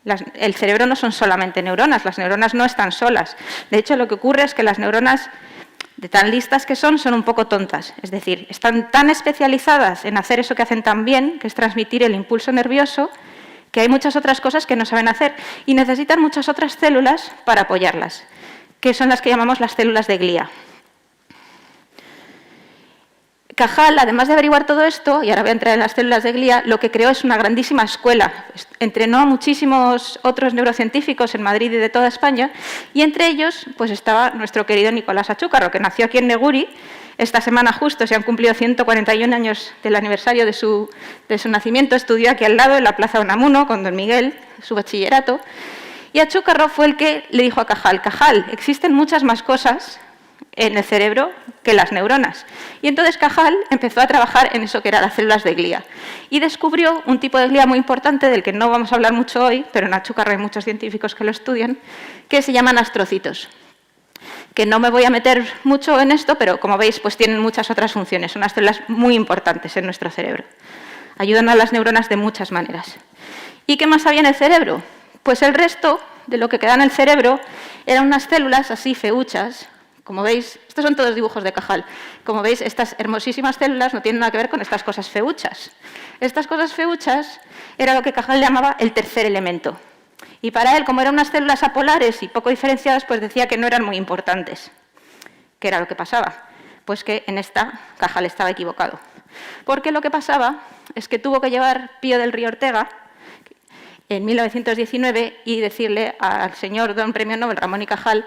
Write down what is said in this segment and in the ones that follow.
El cerebro no son solamente neuronas, las neuronas no están solas. De hecho, lo que ocurre es que las neuronas, de tan listas que son un poco tontas. Es decir, están tan especializadas en hacer eso que hacen tan bien, que es transmitir el impulso nervioso, que hay muchas otras cosas que no saben hacer y necesitan muchas otras células para apoyarlas, que son las que llamamos las células de glía. Cajal, además de averiguar todo esto, y ahora voy a entrar en las células de glía, lo que creó es una grandísima escuela. Entrenó a muchísimos otros neurocientíficos en Madrid y de toda España, y entre ellos pues estaba nuestro querido Nicolás Achúcarro, que nació aquí en Neguri. Esta semana justo se han cumplido 141 años del aniversario de su nacimiento. Estudió aquí al lado, en la Plaza de Unamuno, con don Miguel, su bachillerato. Y Achúcarro fue el que le dijo a Cajal: Cajal, existen muchas más cosas en el cerebro que las neuronas. Y entonces Cajal empezó a trabajar en eso que eran las células de glía. Y descubrió un tipo de glía muy importante, del que no vamos a hablar mucho hoy, pero en Achúcarro hay muchos científicos que lo estudian, que se llaman astrocitos. Que no me voy a meter mucho en esto, pero como veis, pues tienen muchas otras funciones. Son unas células muy importantes en nuestro cerebro. Ayudan a las neuronas de muchas maneras. ¿Y qué más había en el cerebro? Pues el resto de lo que queda en el cerebro eran unas células así feuchas. Como veis, estos son todos dibujos de Cajal. Como veis, estas hermosísimas células no tienen nada que ver con estas cosas feuchas. Estas cosas feuchas era lo que Cajal llamaba el tercer elemento. Y para él, como eran unas células apolares y poco diferenciadas, pues decía que no eran muy importantes. ¿Qué era lo que pasaba? Pues que en esta Cajal estaba equivocado. Porque lo que pasaba es que tuvo que llevar Pío del Río Ortega en 1919 y decirle al señor don Premio Nobel Ramón y Cajal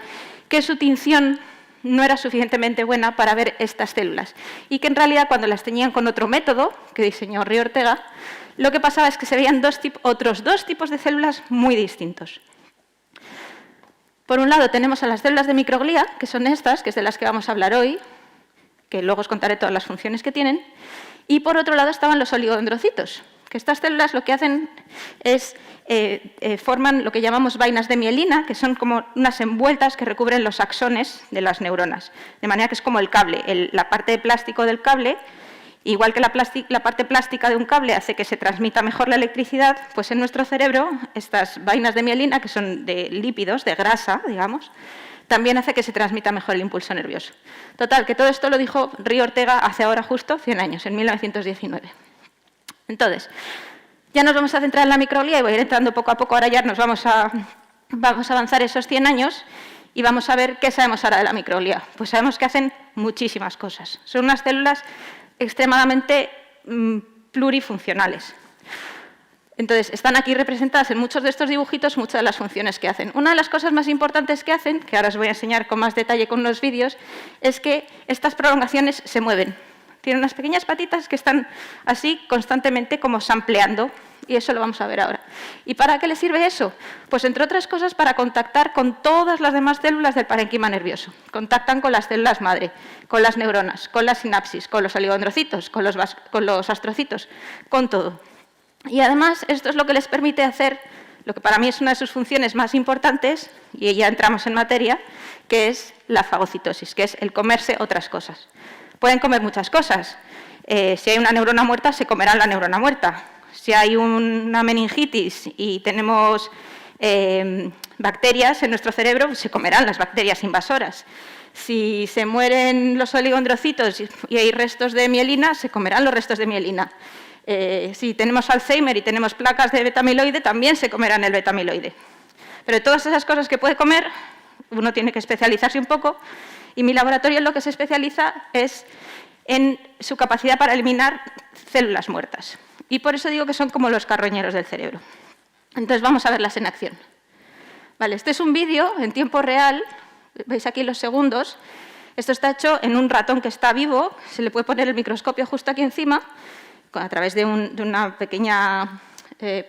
que su tinción no era suficientemente buena para ver estas células y que en realidad cuando las tenían con otro método que diseñó Río Ortega, lo que pasaba es que se veían otros dos tipos de células muy distintos. Por un lado tenemos a las células de microglía, que son estas, que es de las que vamos a hablar hoy, que luego os contaré todas las funciones que tienen, y por otro lado estaban los oligodendrocitos, que estas células lo que hacen es forman lo que llamamos vainas de mielina, que son como unas envueltas que recubren los axones de las neuronas, de manera que es como el cable, la parte de plástico del cable. Igual que la parte plástica de un cable hace que se transmita mejor la electricidad, pues en nuestro cerebro estas vainas de mielina, que son de lípidos, de grasa, digamos, también hace que se transmita mejor el impulso nervioso. Total, que todo esto lo dijo Río Ortega hace ahora justo 100 años, en 1919. Entonces, ya nos vamos a centrar en la microglía y voy a ir entrando poco a poco. Ahora ya nos vamos a avanzar esos 100 años y vamos a ver qué sabemos ahora de la microglía. Pues sabemos que hacen muchísimas cosas. Son unas células extremadamente plurifuncionales. Entonces, están aquí representadas en muchos de estos dibujitos muchas de las funciones que hacen. Una de las cosas más importantes que hacen, que ahora os voy a enseñar con más detalle con los vídeos, es que estas prolongaciones se mueven. Tienen unas pequeñas patitas que están así constantemente como sampleando, y eso lo vamos a ver ahora. ¿Y para qué les sirve eso? Pues entre otras cosas para contactar con todas las demás células del parénquima nervioso. Contactan con las células madre, con las neuronas, con la sinapsis, con los oligodendrocitos, con los astrocitos, con todo. Y además esto es lo que les permite hacer lo que para mí es una de sus funciones más importantes, y ya entramos en materia, que es la fagocitosis, que es el comerse otras cosas. Pueden comer muchas cosas. Si hay una neurona muerta, se comerán la neurona muerta. Si hay una meningitis y tenemos bacterias en nuestro cerebro, se comerán las bacterias invasoras. Si se mueren los oligodendrocitos y hay restos de mielina, se comerán los restos de mielina. Si tenemos Alzheimer y tenemos placas de beta-amiloide, también se comerán el beta-amiloide. Pero todas esas cosas que puede comer, uno tiene que especializarse un poco, y mi laboratorio en lo que se especializa es en su capacidad para eliminar células muertas. Y por eso digo que son como los carroñeros del cerebro. Entonces vamos a verlas en acción. Vale, este es un vídeo en tiempo real, veis aquí los segundos. Esto está hecho en un ratón que está vivo, se le puede poner el microscopio justo aquí encima, a través de una pequeña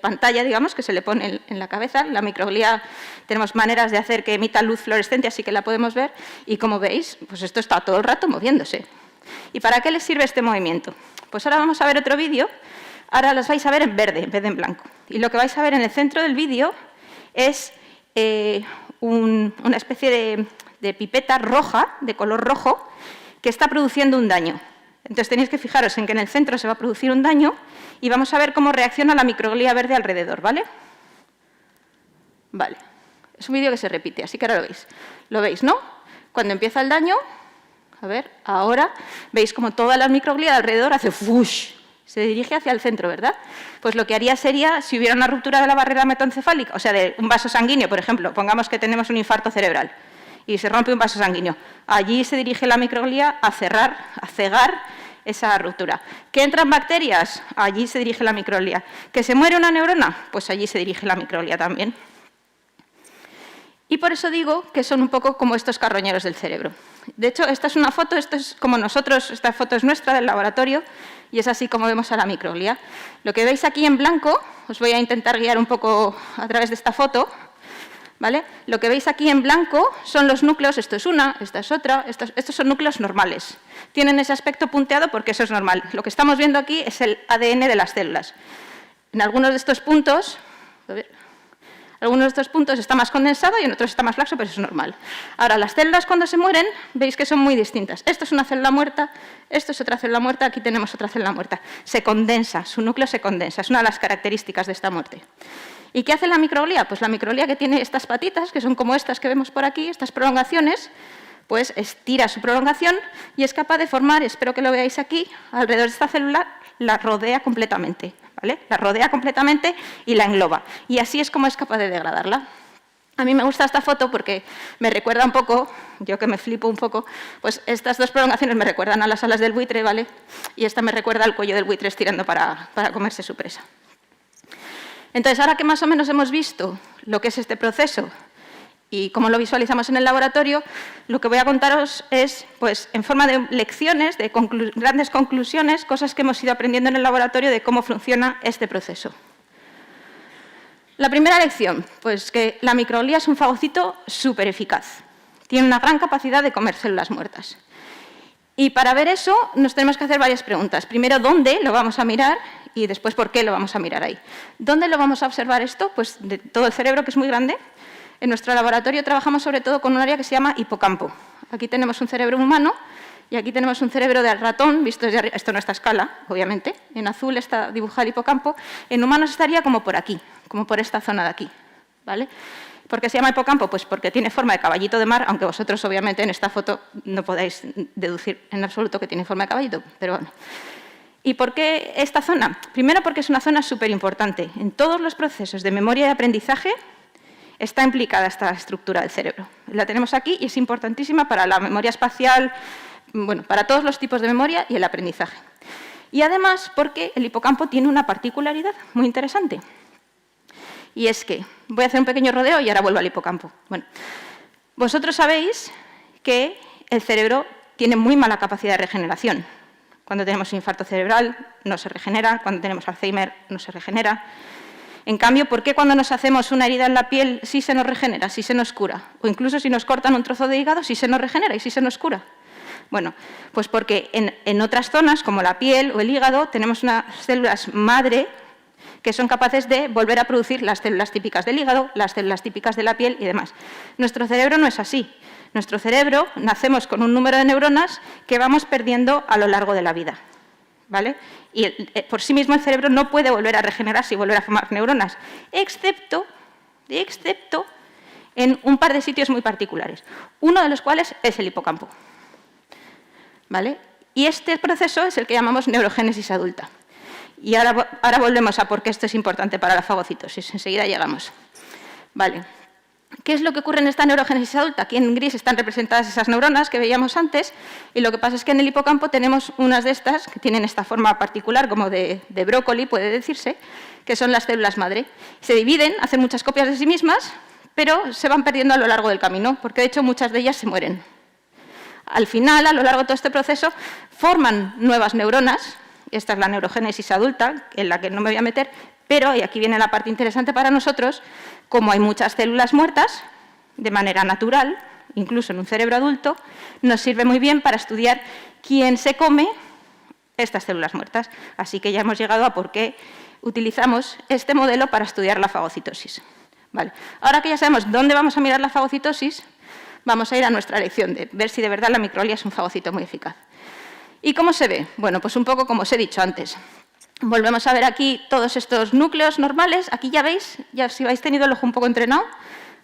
pantalla, digamos, que se le pone en la cabeza. La microglía tenemos maneras de hacer que emita luz fluorescente, así que la podemos ver. Y como veis, pues esto está todo el rato moviéndose. ¿Y para qué les sirve este movimiento? Pues ahora vamos a ver otro vídeo. Ahora las vais a ver en verde, en vez de en blanco. Y lo que vais a ver en el centro del vídeo es una especie de pipeta roja, de color rojo, que está produciendo un daño. Entonces tenéis que fijaros en que en el centro se va a producir un daño y vamos a ver cómo reacciona la microglía verde alrededor, ¿vale? Vale. Es un vídeo que se repite, así que ahora lo veis. Lo veis, ¿no? Cuando empieza el daño, a ver, ahora veis como toda la microglía de alrededor hace ¡fush! Se dirige hacia el centro, ¿verdad? Pues lo que haría sería, si hubiera una ruptura de la barrera hematoencefálica, o sea, de un vaso sanguíneo, por ejemplo, pongamos que tenemos un infarto cerebral y se rompe un vaso sanguíneo, allí se dirige la microglía a cegar esa ruptura. ¿Que entran bacterias? Allí se dirige la microglía. ¿Que se muere una neurona? Pues allí se dirige la microglía también. Y por eso digo que son un poco como estos carroñeros del cerebro. De hecho, esta es una foto, esto es como nosotros, esta foto es nuestra del laboratorio y es así como vemos a la microglía. Lo que veis aquí en blanco, os voy a intentar guiar un poco a través de esta foto, ¿vale? Lo que veis aquí en blanco son los núcleos, esto es una, esta es otra, estos son núcleos normales. Tienen ese aspecto punteado porque eso es normal. Lo que estamos viendo aquí es el ADN de las células. En algunos de estos puntos, algunos de estos puntos está más condensado y en otros está más laxo, pero eso es normal. Ahora, las células cuando se mueren, veis que son muy distintas. Esto es una célula muerta, esto es otra célula muerta, aquí tenemos otra célula muerta. Se condensa, su núcleo se condensa, es una de las características de esta muerte. ¿Y qué hace la microglía? Pues la microglía, que tiene estas patitas, que son como estas que vemos por aquí, estas prolongaciones, pues estira su prolongación y es capaz de formar, espero que lo veáis aquí, alrededor de esta célula, la rodea completamente. ¿Vale? La rodea completamente y la engloba. Y así es como es capaz de degradarla. A mí me gusta esta foto porque me recuerda un poco, yo que me flipo un poco, pues estas dos prolongaciones me recuerdan a las alas del buitre, ¿vale? Y esta me recuerda al cuello del buitre estirando para comerse su presa. Entonces, ahora que más o menos hemos visto lo que es este proceso y cómo lo visualizamos en el laboratorio, lo que voy a contaros es, pues, en forma de lecciones, de grandes conclusiones, cosas que hemos ido aprendiendo en el laboratorio de cómo funciona este proceso. La primera lección, pues que la microglía es un fagocito súper eficaz. Tiene una gran capacidad de comer células muertas. Y para ver eso nos tenemos que hacer varias preguntas. Primero, ¿dónde lo vamos a mirar? Y después, ¿por qué lo vamos a mirar ahí? ¿Dónde lo vamos a observar esto? Pues de todo el cerebro, que es muy grande. En nuestro laboratorio trabajamos sobre todo con un área que se llama hipocampo. Aquí tenemos un cerebro humano y aquí tenemos un cerebro de ratón, visto desde arriba. Esto no está a escala, obviamente. En azul está dibujado el hipocampo. En humanos estaría como por aquí, como por esta zona de aquí, ¿vale? ¿Por qué se llama hipocampo? Pues porque tiene forma de caballito de mar, aunque vosotros, obviamente, en esta foto no podáis deducir en absoluto que tiene forma de caballito, pero bueno. ¿Y por qué esta zona? Primero, porque es una zona súper importante. En todos los procesos de memoria y aprendizaje está implicada esta estructura del cerebro. La tenemos aquí y es importantísima para la memoria espacial, bueno, para todos los tipos de memoria y el aprendizaje. Y además porque el hipocampo tiene una particularidad muy interesante. Y es que, voy a hacer un pequeño rodeo y ahora vuelvo al hipocampo. Bueno, vosotros sabéis que el cerebro tiene muy mala capacidad de regeneración. Cuando tenemos un infarto cerebral no se regenera, cuando tenemos Alzheimer no se regenera. En cambio, ¿por qué cuando nos hacemos una herida en la piel sí se nos regenera, sí se nos cura? O incluso si nos cortan un trozo de hígado, sí se nos regenera y sí se nos cura. Bueno, pues porque en otras zonas, como la piel o el hígado, tenemos unas células madre que son capaces de volver a producir las células típicas del hígado, las células típicas de la piel y demás. Nuestro cerebro no es así. Nuestro cerebro, nacemos con un número de neuronas que vamos perdiendo a lo largo de la vida, ¿vale? Y por sí mismo el cerebro no puede volver a regenerarse y volver a formar neuronas, excepto en un par de sitios muy particulares, uno de los cuales es el hipocampo, ¿vale? Y este proceso es el que llamamos neurogénesis adulta. Y ahora volvemos a por qué esto es importante para la fagocitosis. Enseguida llegamos. Vale. ¿Qué es lo que ocurre en esta neurogénesis adulta? Aquí en gris están representadas esas neuronas que veíamos antes y lo que pasa es que en el hipocampo tenemos unas de estas que tienen esta forma particular, como de brócoli, puede decirse, que son las células madre. Se dividen, hacen muchas copias de sí mismas, pero se van perdiendo a lo largo del camino, porque de hecho muchas de ellas se mueren. Al final, a lo largo de todo este proceso, forman nuevas neuronas. Esta es la neurogénesis adulta, en la que no me voy a meter, pero, y aquí viene la parte interesante para nosotros, como hay muchas células muertas, de manera natural, incluso en un cerebro adulto, nos sirve muy bien para estudiar quién se come estas células muertas. Así que ya hemos llegado a por qué utilizamos este modelo para estudiar la fagocitosis. Vale. Ahora que ya sabemos dónde vamos a mirar la fagocitosis, vamos a ir a nuestra lección de ver si de verdad la microglía es un fagocito muy eficaz. ¿Y cómo se ve? Bueno, pues un poco como os he dicho antes. Volvemos a ver aquí todos estos núcleos normales. Aquí ya veis, ya si habéis tenido el ojo un poco entrenado,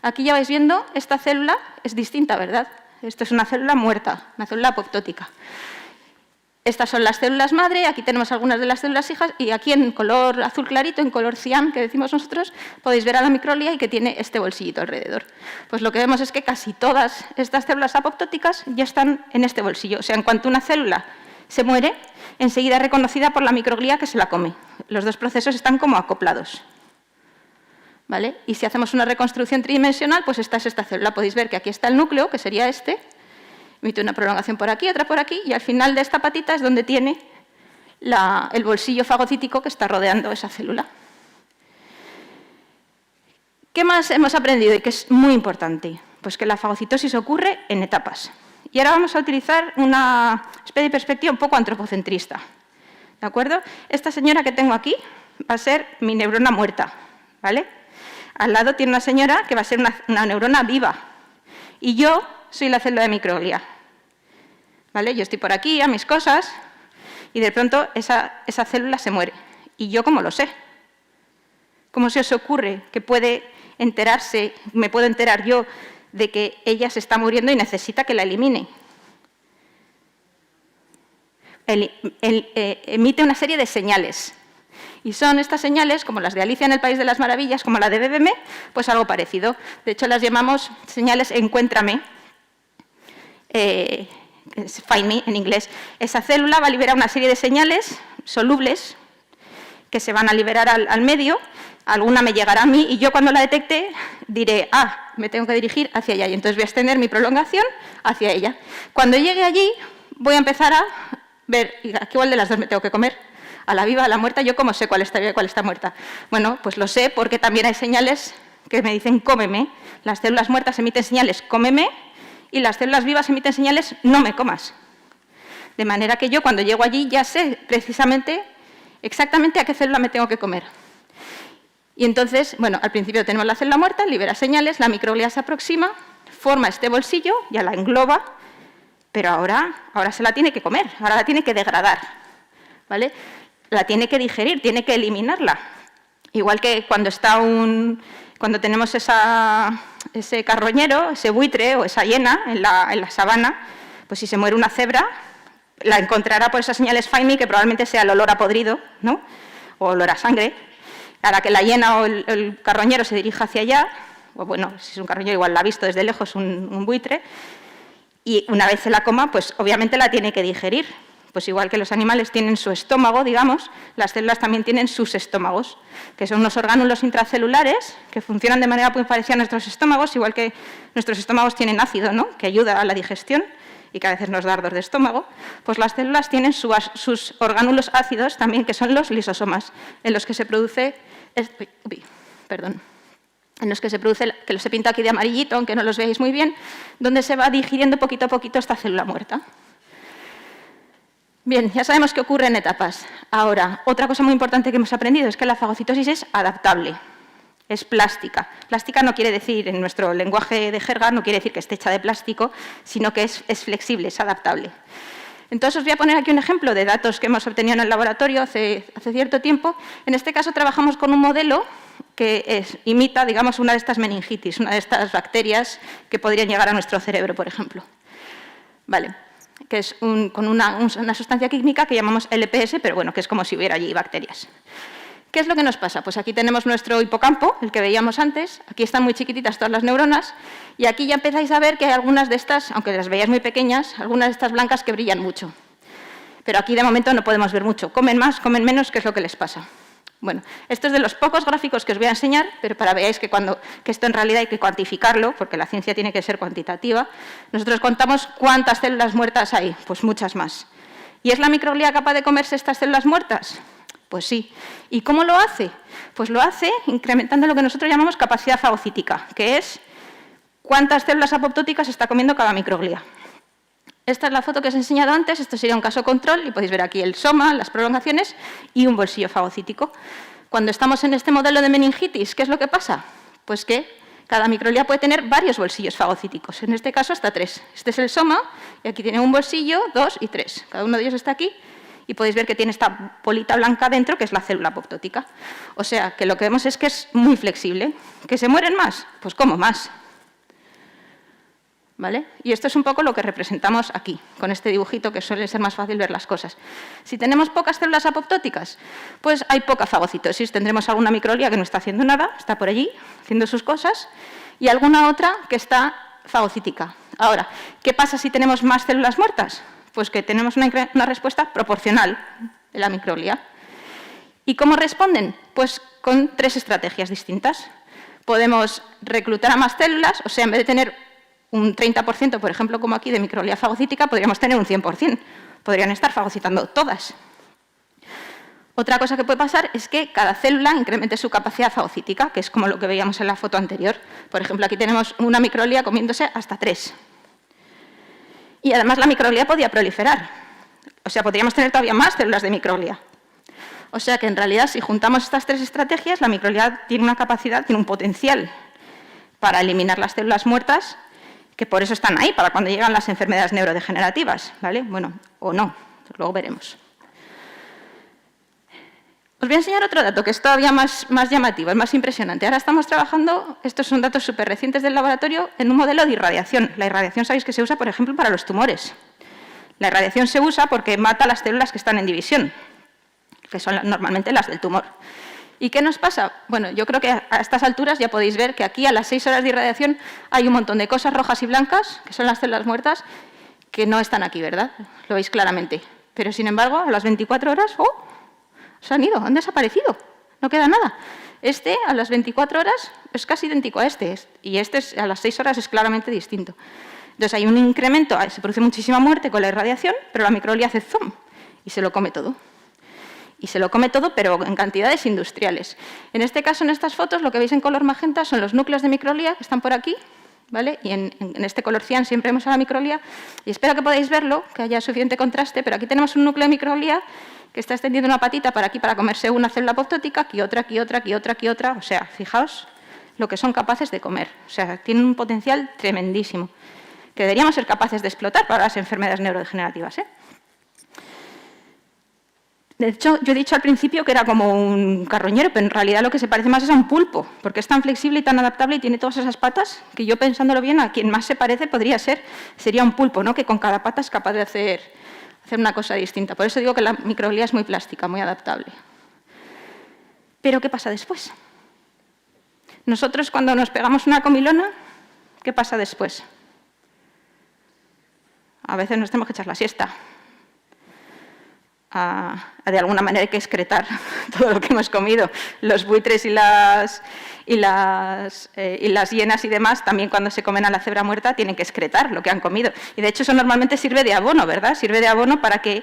aquí ya vais viendo, esta célula es distinta, ¿verdad? Esto es una célula muerta, una célula apoptótica. Estas son las células madre, aquí tenemos algunas de las células hijas, y aquí en color azul clarito, en color cian, que decimos nosotros, podéis ver a la microglia y que tiene este bolsillito alrededor. Pues lo que vemos es que casi todas estas células apoptóticas ya están en este bolsillo. O sea, en cuanto una célula se muere, enseguida es reconocida por la microglia que se la come. Los dos procesos están como acoplados. ¿Vale? Y si hacemos una reconstrucción tridimensional, pues esta es esta célula. Podéis ver que aquí está el núcleo, que sería este. Emite una prolongación por aquí, otra por aquí, y al final de esta patita es donde tiene el bolsillo fagocítico que está rodeando esa célula. ¿Qué más hemos aprendido y que es muy importante? Pues que la fagocitosis ocurre en etapas. Y ahora vamos a utilizar una especie de perspectiva un poco antropocentrista. ¿De acuerdo? Esta señora que tengo aquí va a ser mi neurona muerta, ¿vale? Al lado tiene una señora que va a ser una neurona viva. Y yo soy la célula de microglia. ¿Vale? Yo estoy por aquí, a mis cosas, y de pronto esa célula se muere. ¿Y yo cómo lo sé? ¿Cómo se os ocurre que me puedo enterar yo de que ella se está muriendo y necesita que la elimine? Emite una serie de señales. Y son estas señales, como las de Alicia en el País de las Maravillas, como la de Bébeme, pues algo parecido. De hecho, las llamamos señales encuéntrame. Find me en inglés. Esa célula va a liberar una serie de señales solubles que se van a liberar al medio. Alguna me llegará a mí y yo cuando la detecte diré, me tengo que dirigir hacia allá. Y entonces voy a extender mi prolongación hacia ella. Cuando llegue allí voy a empezar a ver, ¿a cuál de las dos me tengo que comer? ¿A la viva, a la muerta? ¿Yo cómo sé cuál está viva y cuál está muerta? Bueno, pues lo sé porque también hay señales que me dicen cómeme. Las células muertas emiten señales cómeme y las células vivas emiten señales no me comas. De manera que yo cuando llego allí ya sé precisamente, exactamente a qué célula me tengo que comer. Y entonces, bueno, al principio tenemos la célula muerta, libera señales, la microglia se aproxima, forma este bolsillo, ya la engloba, pero ahora se la tiene que comer, ahora la tiene que degradar, ¿vale? La tiene que digerir, tiene que eliminarla. Igual que cuando tenemos ese carroñero, ese buitre o esa hiena en la sabana, pues si se muere una cebra, la encontrará por esas señales Find Me, que probablemente sea el olor a podrido, ¿no? O olor a sangre. Para que la hiena o el carroñero se dirija hacia allá, o bueno, si es un carroñero igual la ha visto desde lejos un buitre, y una vez se la coma, pues obviamente la tiene que digerir. Pues igual que los animales tienen su estómago, digamos, las células también tienen sus estómagos, que son unos orgánulos intracelulares que funcionan de manera muy parecida a nuestros estómagos, igual que nuestros estómagos tienen ácido, ¿no?, que ayuda a la digestión y que a veces nos da ardor de estómago, pues las células tienen sus orgánulos ácidos también, que son los lisosomas, en los que se produce... en los que se produce, que los he pintado aquí de amarillito, aunque no los veáis muy bien, donde se va digiriendo poquito a poquito esta célula muerta. Bien, ya sabemos que ocurre en etapas. Ahora, otra cosa muy importante que hemos aprendido es que la fagocitosis es adaptable, es plástica. Plástica no quiere decir, en nuestro lenguaje de jerga, no quiere decir que esté hecha de plástico, sino que es flexible, es adaptable. Entonces os voy a poner aquí un ejemplo de datos que hemos obtenido en el laboratorio hace cierto tiempo. En este caso trabajamos con un modelo que imita, digamos, una de estas meningitis, una de estas bacterias que podrían llegar a nuestro cerebro, por ejemplo. Vale, que es con una sustancia química que llamamos LPS, pero bueno, que es como si hubiera allí bacterias. ¿Qué es lo que nos pasa? Pues aquí tenemos nuestro hipocampo, el que veíamos antes, aquí están muy chiquititas todas las neuronas, y aquí ya empezáis a ver que hay algunas de estas, aunque las veáis muy pequeñas, algunas de estas blancas que brillan mucho. Pero aquí de momento no podemos ver mucho. Comen más, comen menos, ¿qué es lo que les pasa? Bueno, esto es de los pocos gráficos que os voy a enseñar, pero para que veáis que esto en realidad hay que cuantificarlo, porque la ciencia tiene que ser cuantitativa. Nosotros contamos cuántas células muertas hay, pues muchas más. ¿Y es la microglia capaz de comerse estas células muertas? Pues sí. ¿Y cómo lo hace? Pues lo hace incrementando lo que nosotros llamamos capacidad fagocítica, que es cuántas células apoptóticas está comiendo cada microglia. Esta es la foto que os he enseñado antes, esto sería un caso control, y podéis ver aquí el soma, las prolongaciones y un bolsillo fagocítico. Cuando estamos en este modelo de meningitis, ¿qué es lo que pasa? Pues que cada microglia puede tener varios bolsillos fagocíticos, en este caso hasta 3. Este es el soma, y aquí tiene un bolsillo, 2 y 3. Cada uno de ellos está aquí, y podéis ver que tiene esta bolita blanca dentro, que es la célula apoptótica. O sea, que lo que vemos es que es muy flexible. ¿Que se mueren más? Pues ¿cómo más? ¿Vale? Y esto es un poco lo que representamos aquí, con este dibujito, que suele ser más fácil ver las cosas. Si tenemos pocas células apoptóticas, pues hay poca fagocitosis. Tendremos alguna microglia que no está haciendo nada, está por allí haciendo sus cosas, y alguna otra que está fagocítica. Ahora, ¿qué pasa si tenemos más células muertas? Pues que tenemos una respuesta proporcional de la microglia. ¿Y cómo responden? Pues con 3 estrategias distintas. Podemos reclutar a más células, o sea, en vez de tener un 30%, por ejemplo, como aquí, de microglia fagocítica, podríamos tener un 100%. Podrían estar fagocitando todas. Otra cosa que puede pasar es que cada célula incremente su capacidad fagocítica, que es como lo que veíamos en la foto anterior. Por ejemplo, aquí tenemos una microglia comiéndose hasta 3. Y además la microglia podía proliferar. O sea, podríamos tener todavía más células de microglia. O sea que, en realidad, si juntamos estas 3 estrategias, la microglia tiene una capacidad, tiene un potencial para eliminar las células muertas, que por eso están ahí, para cuando llegan las enfermedades neurodegenerativas, ¿vale? Bueno, o no, luego veremos. Os voy a enseñar otro dato que es todavía más llamativo, es más impresionante. Ahora estamos trabajando, estos son datos súper recientes del laboratorio, en un modelo de irradiación. La irradiación sabéis que se usa, por ejemplo, para los tumores. La irradiación se usa porque mata las células que están en división, que son normalmente las del tumor. ¿Y qué nos pasa? Bueno, yo creo que a estas alturas ya podéis ver que aquí a las 6 horas de irradiación hay un montón de cosas rojas y blancas, que son las células muertas, que no están aquí, ¿verdad? Lo veis claramente. Pero, sin embargo, a las 24 horas, ¡oh!, se han ido, han desaparecido, no queda nada. Este, a las 24 horas, es casi idéntico a este, y este a las 6 horas es claramente distinto. Entonces, hay un incremento, se produce muchísima muerte con la irradiación, pero la microglia hace zoom y se lo come todo. Y se lo come todo, pero en cantidades industriales. En este caso, en estas fotos, lo que veis en color magenta son los núcleos de microglia que están por aquí, ¿vale? Y en este color cian siempre vemos a la microglia. Y espero que podáis verlo, que haya suficiente contraste, pero aquí tenemos un núcleo de microglia que está extendiendo una patita para aquí para comerse una célula apoptótica, aquí otra, aquí otra, aquí otra, aquí otra. O sea, fijaos lo que son capaces de comer. O sea, tienen un potencial tremendísimo, que deberíamos ser capaces de explotar para las enfermedades neurodegenerativas, ¿eh? De hecho, yo he dicho al principio que era como un carroñero, pero en realidad lo que se parece más es a un pulpo, porque es tan flexible y tan adaptable y tiene todas esas patas que yo, pensándolo bien, a quien más se parece sería un pulpo, ¿no? Que con cada pata es capaz de hacer una cosa distinta. Por eso digo que la microglia es muy plástica, muy adaptable. Pero ¿qué pasa después? Nosotros, cuando nos pegamos una comilona, ¿qué pasa después? A veces nos tenemos que echar la siesta. De alguna manera hay que excretar todo lo que hemos comido. Los buitres y las hienas y demás, también cuando se comen a la cebra muerta, tienen que excretar lo que han comido. Y de hecho eso normalmente sirve de abono, ¿verdad? Sirve de abono para que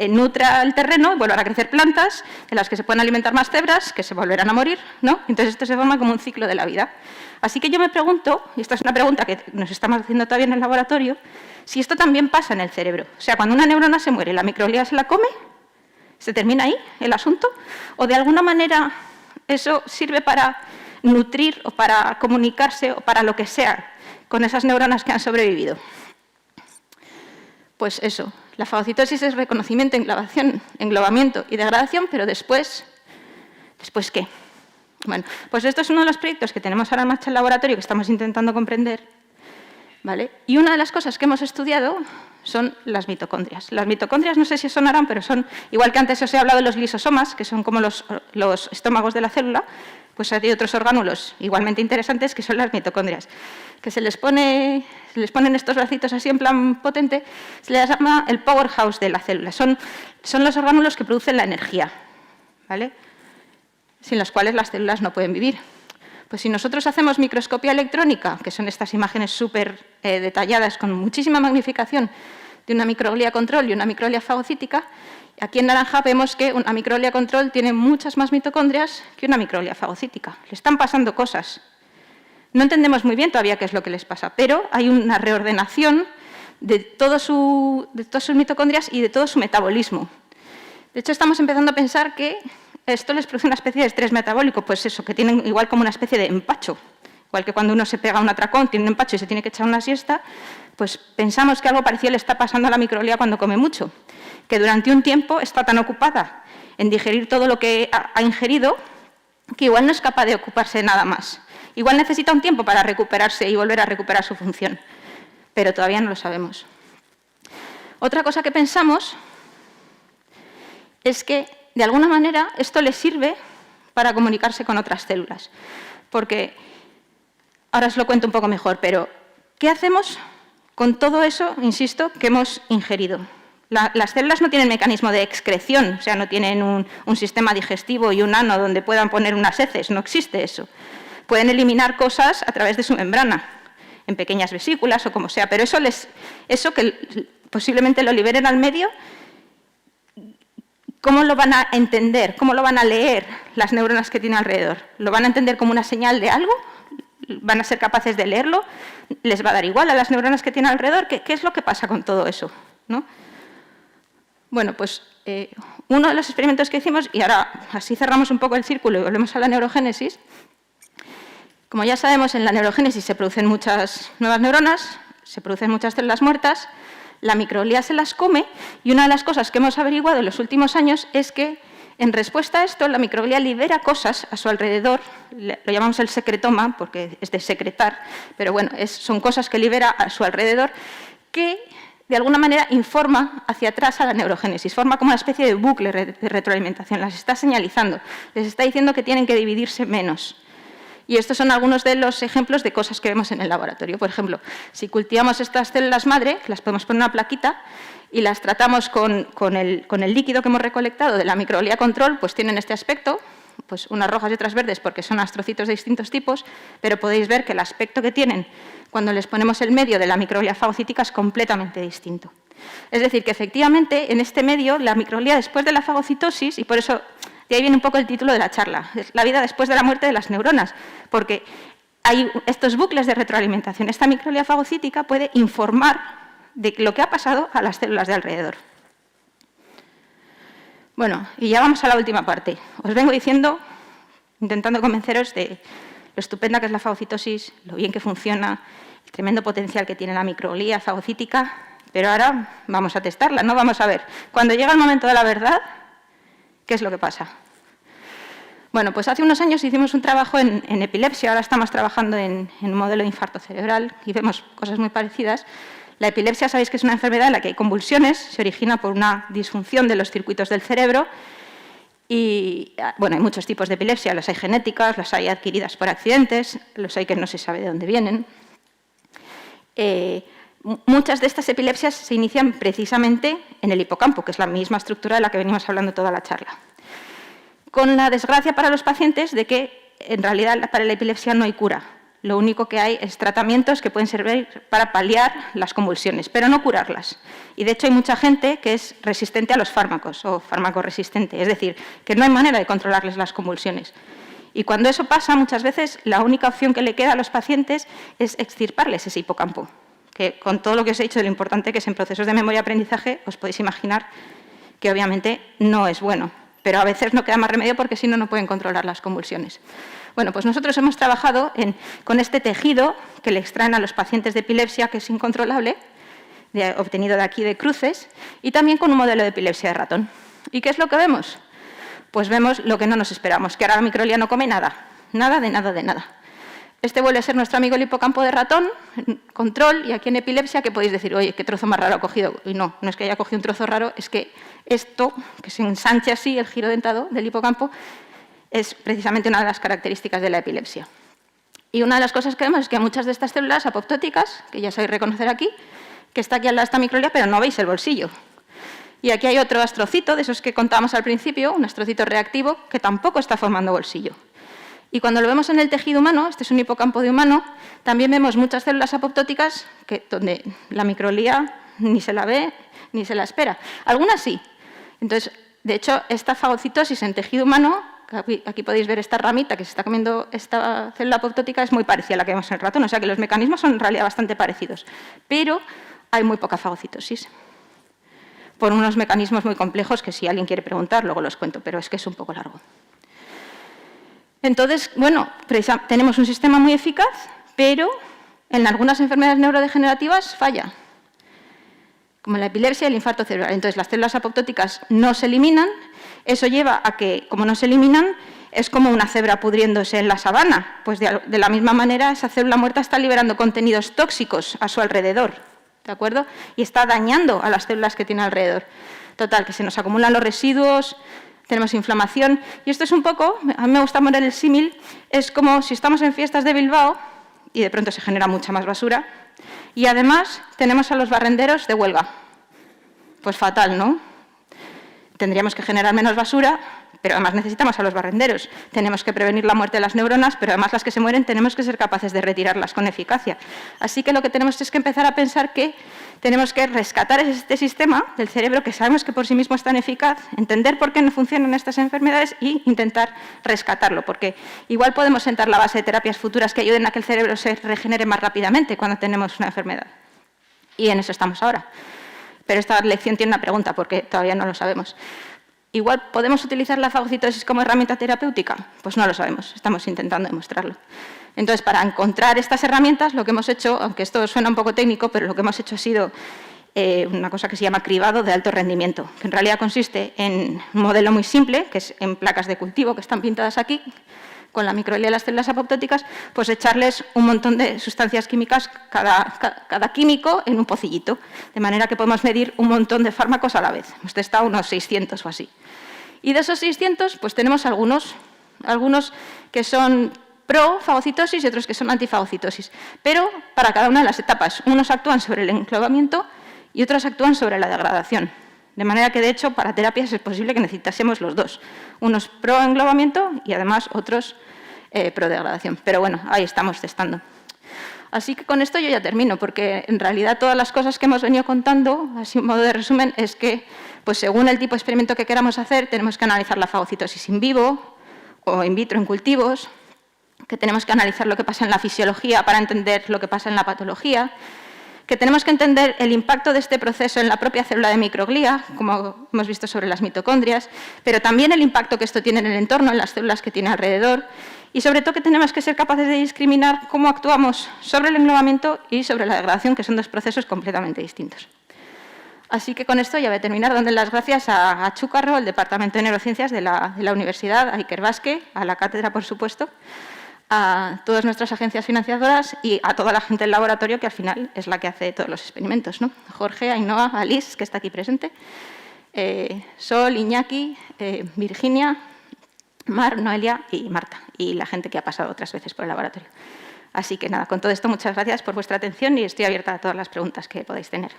nutra el terreno y vuelvan a crecer plantas en las que se pueden alimentar más cebras, que se volverán a morir, ¿no? Entonces esto se forma como un ciclo de la vida. Así que yo me pregunto, y esta es una pregunta que nos estamos haciendo todavía en el laboratorio, si esto también pasa en el cerebro. O sea, cuando una neurona se muere y la microglia se la come, ¿se termina ahí el asunto? ¿O de alguna manera eso sirve para nutrir o para comunicarse o para lo que sea con esas neuronas que han sobrevivido? Pues eso, la fagocitosis es reconocimiento, englobamiento y degradación, pero ¿después qué? Bueno, pues esto es uno de los proyectos que tenemos ahora en marcha en el laboratorio que estamos intentando comprender, ¿vale? Y una de las cosas que hemos estudiado son las mitocondrias. Las mitocondrias, no sé si os sonarán, pero son, igual que antes os he hablado de los lisosomas, que son como los estómagos de la célula, pues hay otros orgánulos igualmente interesantes que son las mitocondrias, que se les ponen estos bracitos así en plan potente, se les llama el powerhouse de la célula. Son los orgánulos que producen la energía, ¿vale? Sin los cuales las células no pueden vivir. Pues si nosotros hacemos microscopía electrónica, que son estas imágenes súper detalladas con muchísima magnificación de una microglia control y una microglia fagocítica, aquí en naranja vemos que una microglia control tiene muchas más mitocondrias que una microglia fagocítica. Le están pasando cosas. No entendemos muy bien todavía qué es lo que les pasa, pero hay una reordenación de todas sus mitocondrias y de todo su metabolismo. De hecho, estamos empezando a pensar que esto les produce una especie de estrés metabólico, pues eso, que tienen igual como una especie de empacho. Igual que cuando uno se pega un atracón, tiene un empacho y se tiene que echar una siesta, Pues pensamos que algo parecido le está pasando a la microglía cuando come mucho, que durante un tiempo está tan ocupada en digerir todo lo que ha ingerido que igual no es capaz de ocuparse de nada más. Igual necesita un tiempo para recuperarse y volver a recuperar su función, pero todavía no lo sabemos. Otra cosa que pensamos es que, de alguna manera, esto les sirve para comunicarse con otras células. Porque, ahora os lo cuento un poco mejor, pero ¿qué hacemos con todo eso, insisto, que hemos ingerido? Las células no tienen mecanismo de excreción, o sea, no tienen un sistema digestivo y un ano donde puedan poner unas heces, no existe eso. Pueden eliminar cosas a través de su membrana, en pequeñas vesículas o como sea, pero eso que posiblemente lo liberen al medio, ¿cómo lo van a entender? ¿Cómo lo van a leer las neuronas que tienen alrededor? ¿Lo van a entender como una señal de algo? ¿Van a ser capaces de leerlo? ¿Les va a dar igual a las neuronas que tienen alrededor? ¿Qué es lo que pasa con todo eso? ¿No? Bueno, pues uno de los experimentos que hicimos, y ahora así cerramos un poco el círculo y volvemos a la neurogénesis. Como ya sabemos, en la neurogénesis se producen muchas nuevas neuronas, se producen muchas células muertas, la microglía se las come, y una de las cosas que hemos averiguado en los últimos años es que, en respuesta a esto, la microglía libera cosas a su alrededor, lo llamamos el secretoma, porque es de secretar, pero bueno, son cosas que libera a su alrededor, que de alguna manera informa hacia atrás a la neurogénesis, forma como una especie de bucle de retroalimentación, las está señalizando, les está diciendo que tienen que dividirse menos. Y estos son algunos de los ejemplos de cosas que vemos en el laboratorio. Por ejemplo, si cultivamos estas células madre, las podemos poner en una plaquita y las tratamos con el líquido que hemos recolectado de la microglía control, pues tienen este aspecto, pues unas rojas y otras verdes porque son astrocitos de distintos tipos, pero podéis ver que el aspecto que tienen cuando les ponemos el medio de la microglía fagocítica es completamente distinto. Es decir, que efectivamente en este medio la microglía después de la fagocitosis, y por eso de ahí viene un poco el título de la charla, es la vida después de la muerte de las neuronas, porque hay estos bucles de retroalimentación. Esta microglía fagocítica puede informar de lo que ha pasado a las células de alrededor. Bueno, y ya vamos a la última parte. Os vengo diciendo, intentando convenceros de lo estupenda que es la fagocitosis, lo bien que funciona, el tremendo potencial que tiene la microglía fagocítica, pero ahora vamos a testarla, ¿no? Vamos a ver, cuando llega el momento de la verdad, ¿qué es lo que pasa? Bueno, pues hace unos años hicimos un trabajo en epilepsia, ahora estamos trabajando en un modelo de infarto cerebral y vemos cosas muy parecidas. La epilepsia, sabéis que es una enfermedad en la que hay convulsiones, se origina por una disfunción de los circuitos del cerebro y, bueno, hay muchos tipos de epilepsia, las hay genéticas, las hay adquiridas por accidentes, los hay que no se sabe de dónde vienen. Muchas de estas epilepsias se inician precisamente en el hipocampo, que es la misma estructura de la que venimos hablando toda la charla. Con la desgracia para los pacientes de que, en realidad, para la epilepsia no hay cura. Lo único que hay es tratamientos que pueden servir para paliar las convulsiones, pero no curarlas. Y, de hecho, hay mucha gente que es resistente a los fármacos o farmacoresistente, es decir, que no hay manera de controlarles las convulsiones. Y cuando eso pasa, muchas veces, la única opción que le queda a los pacientes es extirparles ese hipocampo, que con todo lo que os he dicho de lo importante que es en procesos de memoria y aprendizaje, os podéis imaginar que obviamente no es bueno, pero a veces no queda más remedio porque si no, no pueden controlar las convulsiones. Bueno, pues nosotros hemos trabajado con este tejido que le extraen a los pacientes de epilepsia, que es incontrolable, obtenido de aquí de cruces, y también con un modelo de epilepsia de ratón. ¿Y qué es lo que vemos? Pues vemos lo que no nos esperamos, que ahora la microglía no come nada, nada de nada de nada. Este vuelve a ser nuestro amigo el hipocampo de ratón, control, y aquí en epilepsia, que podéis decir, oye, qué trozo más raro ha cogido. Y no, no es que haya cogido un trozo raro, es que esto, que se ensanche así, el giro dentado del hipocampo, es precisamente una de las características de la epilepsia. Y una de las cosas que vemos es que muchas de estas células apoptóticas, que ya sabéis reconocer aquí, que está aquí al lado de esta microglía, pero no veis el bolsillo. Y aquí hay otro astrocito, de esos que contábamos al principio, un astrocito reactivo, que tampoco está formando bolsillo. Y cuando lo vemos en el tejido humano, este es un hipocampo de humano, también vemos muchas células apoptóticas donde la microglía ni se la ve ni se la espera. Algunas sí. Entonces, de hecho, esta fagocitosis en tejido humano, aquí podéis ver esta ramita que se está comiendo esta célula apoptótica, es muy parecida a la que vemos en el ratón, o sea que los mecanismos son en realidad bastante parecidos, pero hay muy poca fagocitosis, por unos mecanismos muy complejos que si alguien quiere preguntar, luego los cuento, pero es que es un poco largo. Entonces, bueno, tenemos un sistema muy eficaz, pero en algunas enfermedades neurodegenerativas falla, como la epilepsia y el infarto cerebral. Entonces, las células apoptóticas no se eliminan. Eso lleva a que, como no se eliminan, es como una cebra pudriéndose en la sabana. Pues de la misma manera, esa célula muerta está liberando contenidos tóxicos a su alrededor, ¿de acuerdo? Y está dañando a las células que tiene alrededor. Total, que se nos acumulan los residuos, tenemos inflamación. Y esto es un poco, a mí me gusta poner el símil, es como si estamos en fiestas de Bilbao y de pronto se genera mucha más basura. Y además tenemos a los barrenderos de huelga. Pues fatal, ¿no? Tendríamos que generar menos basura, pero además necesitamos a los barrenderos. Tenemos que prevenir la muerte de las neuronas, pero además las que se mueren tenemos que ser capaces de retirarlas con eficacia. Así que lo que tenemos es que empezar a pensar que tenemos que rescatar este sistema del cerebro que sabemos que por sí mismo es tan eficaz, entender por qué no funcionan estas enfermedades e intentar rescatarlo, porque igual podemos sentar la base de terapias futuras que ayuden a que el cerebro se regenere más rápidamente cuando tenemos una enfermedad. Y en eso estamos ahora. Pero esta lección tiene una pregunta, porque todavía no lo sabemos. ¿Igual podemos utilizar la fagocitosis como herramienta terapéutica? Pues no lo sabemos, estamos intentando demostrarlo. Entonces, para encontrar estas herramientas, lo que hemos hecho, aunque esto suena un poco técnico, pero lo que hemos hecho ha sido una cosa que se llama cribado de alto rendimiento, que en realidad consiste en un modelo muy simple, que es en placas de cultivo que están pintadas aquí, con la microglía de las células apoptóticas, pues echarles un montón de sustancias químicas, cada químico en un pocillito, de manera que podemos medir un montón de fármacos a la vez. Hemos testado unos 600 o así. Y de esos 600, pues tenemos algunos que son pro-fagocitosis y otros que son antifagocitosis, pero para cada una de las etapas. Unos actúan sobre el enclavamiento y otros actúan sobre la degradación. De manera que, de hecho, para terapias es posible que necesitásemos los dos. Unos pro-englobamiento y, además, otros pro-degradación. Pero bueno, ahí estamos testando. Así que con esto yo ya termino, porque en realidad todas las cosas que hemos venido contando, así un modo de resumen, es que, pues según el tipo de experimento que queramos hacer, tenemos que analizar la fagocitosis in vivo o in vitro en cultivos, que tenemos que analizar lo que pasa en la fisiología para entender lo que pasa en la patología, que tenemos que entender el impacto de este proceso en la propia célula de microglía, como hemos visto sobre las mitocondrias, pero también el impacto que esto tiene en el entorno, en las células que tiene alrededor, y sobre todo que tenemos que ser capaces de discriminar cómo actuamos sobre el englobamiento y sobre la degradación, que son dos procesos completamente distintos. Así que con esto ya voy a terminar, dando las gracias a Chúcarro, al Departamento de Neurociencias de la Universidad, a Iker Basque, a la cátedra, por supuesto, a todas nuestras agencias financiadoras y a toda la gente del laboratorio, que al final es la que hace todos los experimentos, ¿no? Jorge, Ainhoa, Alice, que está aquí presente, Sol, Iñaki, Virginia, Mar, Noelia y Marta, y la gente que ha pasado otras veces por el laboratorio. Así que nada, con todo esto, muchas gracias por vuestra atención y estoy abierta a todas las preguntas que podáis tener.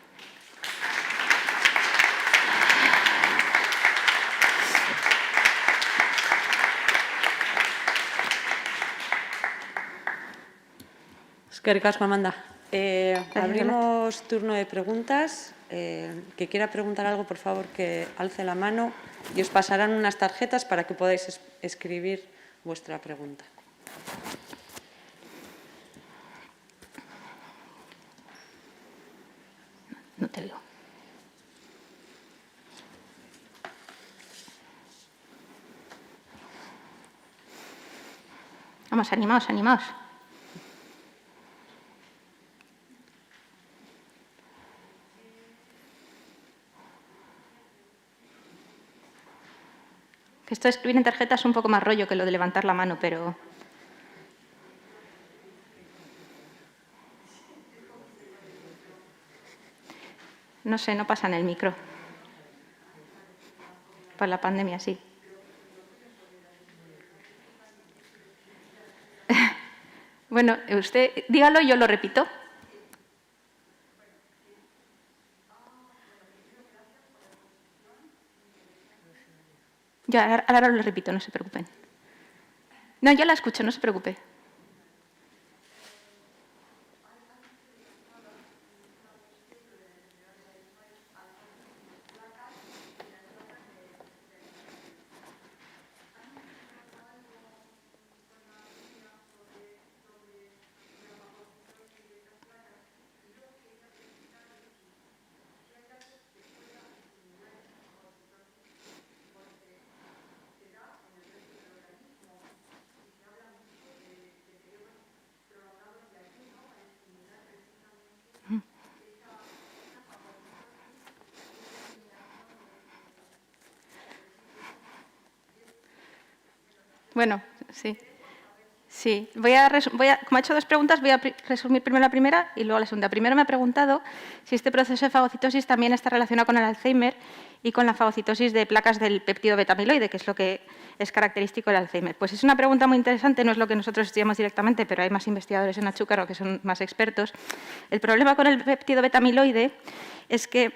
Eskerrik asko, Amanda. Abrimos turno de preguntas. Que quiera preguntar algo, por favor, que alce la mano y os pasarán unas tarjetas para que podáis escribir vuestra pregunta. No te digo. Vamos, animaos, animaos. Que esto de escribir en tarjeta es un poco más rollo que lo de levantar la mano, pero... No sé, no pasa en el micro. Por la pandemia, sí. Bueno, usted dígalo y yo lo repito. Yo ahora lo repito, no se preocupen. No, yo la escucho, no se preocupe. Bueno, sí. Sí, como ha hecho dos preguntas, voy a resumir primero la primera y luego la segunda. Primero me ha preguntado si este proceso de fagocitosis también está relacionado con el Alzheimer y con la fagocitosis de placas del péptido beta-amiloide, que es lo que es característico del Alzheimer. Pues es una pregunta muy interesante, no es lo que nosotros estudiamos directamente, pero hay más investigadores en Achúcarro que son más expertos. El problema con el péptido beta-amiloide es que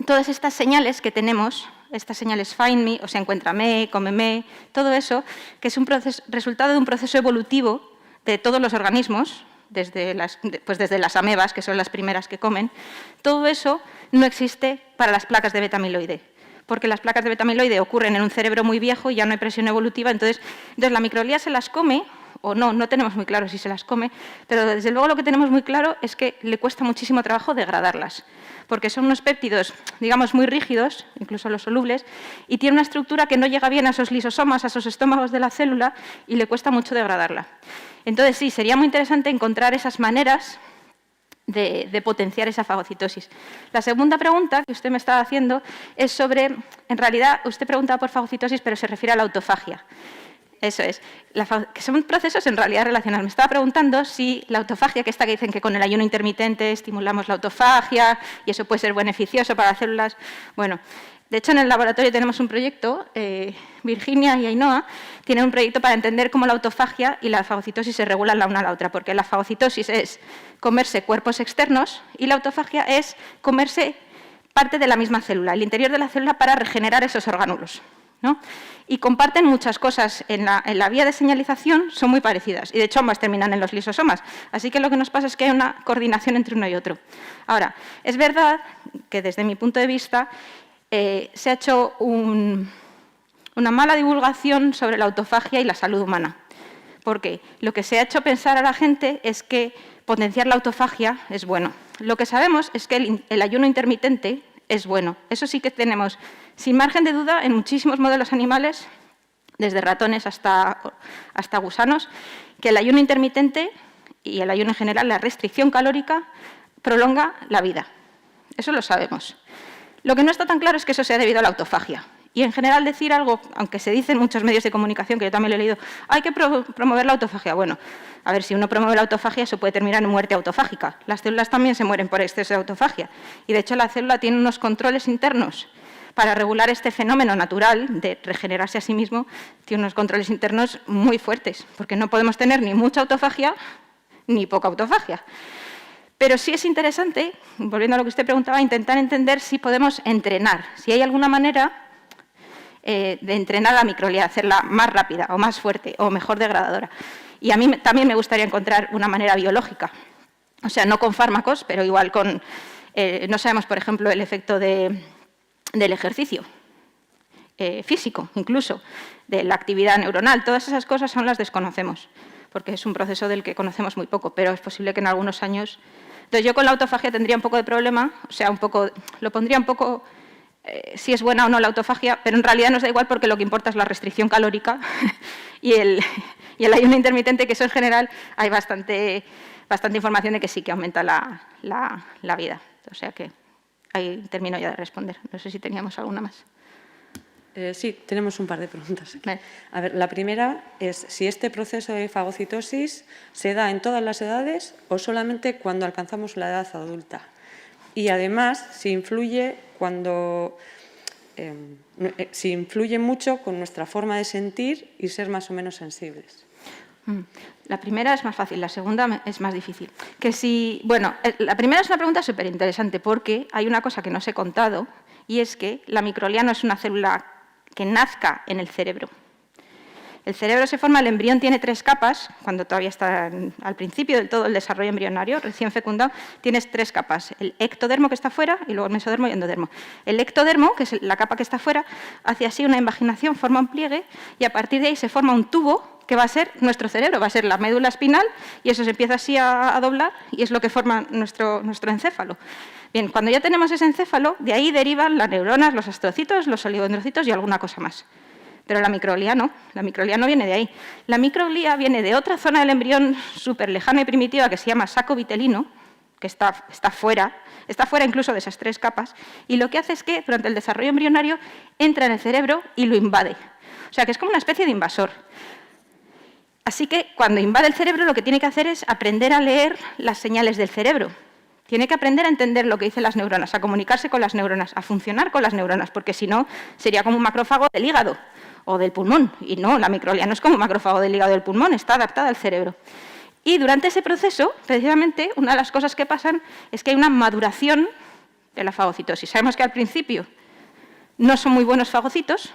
todas estas señales que tenemos, estas señales find me, o sea, encuéntrame, cómeme, todo eso, que es un resultado de un proceso evolutivo de todos los organismos, desde las amebas, que son las primeras que comen, todo eso no existe para las placas de beta-amiloide, porque las placas de beta-amiloide ocurren en un cerebro muy viejo y ya no hay presión evolutiva, entonces la microglía se las come, o no tenemos muy claro si se las come, pero desde luego lo que tenemos muy claro es que le cuesta muchísimo trabajo degradarlas, porque son unos péptidos, digamos, muy rígidos, incluso los solubles, y tiene una estructura que no llega bien a esos lisosomas, a esos estómagos de la célula, y le cuesta mucho degradarla. Entonces, sí, sería muy interesante encontrar esas maneras de potenciar esa fagocitosis. La segunda pregunta que usted me estaba haciendo es sobre, en realidad, usted preguntaba por fagocitosis, pero se refiere a la autofagia. Eso es, que son procesos en realidad relacionados. Me estaba preguntando si la autofagia, que dicen que con el ayuno intermitente estimulamos la autofagia y eso puede ser beneficioso para las células. Bueno, de hecho en el laboratorio tenemos un proyecto, Virginia y Ainhoa tienen un proyecto para entender cómo la autofagia y la fagocitosis se regulan la una a la otra, porque la fagocitosis es comerse cuerpos externos y la autofagia es comerse parte de la misma célula, el interior de la célula para regenerar esos orgánulos, ¿no? Y comparten muchas cosas en la vía de señalización, son muy parecidas, y de hecho ambas terminan en los lisosomas. Así que lo que nos pasa es que hay una coordinación entre uno y otro. Ahora, es verdad que desde mi punto de vista se ha hecho una mala divulgación sobre la autofagia y la salud humana, porque lo que se ha hecho pensar a la gente es que potenciar la autofagia es bueno. Lo que sabemos es que el ayuno intermitente es bueno. Eso sí que tenemos, sin margen de duda, en muchísimos modelos animales, desde ratones hasta gusanos, que el ayuno intermitente y el ayuno en general, la restricción calórica, prolonga la vida. Eso lo sabemos. Lo que no está tan claro es que eso sea debido a la autofagia. Y en general decir algo, aunque se dice en muchos medios de comunicación, que yo también lo he leído, hay que promover la autofagia. Bueno, a ver, si uno promueve la autofagia, eso puede terminar en muerte autofágica. Las células también se mueren por exceso de autofagia. Y de hecho la célula tiene unos controles internos para regular este fenómeno natural de regenerarse a sí mismo, tiene unos controles internos muy fuertes, porque no podemos tener ni mucha autofagia ni poca autofagia. Pero sí es interesante, volviendo a lo que usted preguntaba, intentar entender si podemos entrenar, si hay alguna manera de entrenar la microglía, hacerla más rápida o más fuerte o mejor degradadora. Y a mí también me gustaría encontrar una manera biológica, o sea, no con fármacos, pero igual con, no sabemos, por ejemplo, el efecto del ejercicio físico, incluso, de la actividad neuronal, todas esas cosas aún las desconocemos, porque es un proceso del que conocemos muy poco, pero es posible que en algunos años... Entonces yo con la autofagia tendría un poco de problema, o sea, lo pondría un poco... si es buena o no la autofagia, pero en realidad nos da igual porque lo que importa es la restricción calórica y el ayuno intermitente, que eso en general hay bastante información de que sí que aumenta la vida. O sea que ahí termino ya de responder. No sé si teníamos alguna más. Sí, tenemos un par de preguntas aquí. A ver, la primera es si este proceso de fagocitosis se da en todas las edades o solamente cuando alcanzamos la edad adulta. Y además, si influye mucho con nuestra forma de sentir y ser más o menos sensibles. La primera es más fácil, la segunda es más difícil. Bueno, la primera es una pregunta súper interesante porque hay una cosa que no os he contado y es que la microglía no es una célula que nazca en el cerebro. El cerebro se forma, el embrión tiene 3 capas, cuando todavía está al principio del todo el desarrollo embrionario, recién fecundado, tienes 3 capas, el ectodermo que está fuera y luego el mesodermo y endodermo. El ectodermo, que es la capa que está fuera, hace así una invaginación, forma un pliegue y a partir de ahí se forma un tubo que va a ser nuestro cerebro, va a ser la médula espinal y eso se empieza así a doblar y es lo que forma nuestro encéfalo. Bien, cuando ya tenemos ese encéfalo, de ahí derivan las neuronas, los astrocitos, los oligodendrocitos y alguna cosa más. Pero la microglía no viene de ahí. La microglía viene de otra zona del embrión súper lejana y primitiva que se llama saco vitelino, que está fuera incluso de esas 3 capas, y lo que hace es que durante el desarrollo embrionario entra en el cerebro y lo invade. O sea, que es como una especie de invasor. Así que cuando invade el cerebro lo que tiene que hacer es aprender a leer las señales del cerebro. Tiene que aprender a entender lo que dicen las neuronas, a comunicarse con las neuronas, a funcionar con las neuronas, porque si no sería como un macrófago del hígado o del pulmón. Y no, la microglia no es como un macrófago del hígado o del pulmón, está adaptada al cerebro. Y durante ese proceso, precisamente, una de las cosas que pasan es que hay una maduración de la fagocitosis. Sabemos que al principio no son muy buenos fagocitos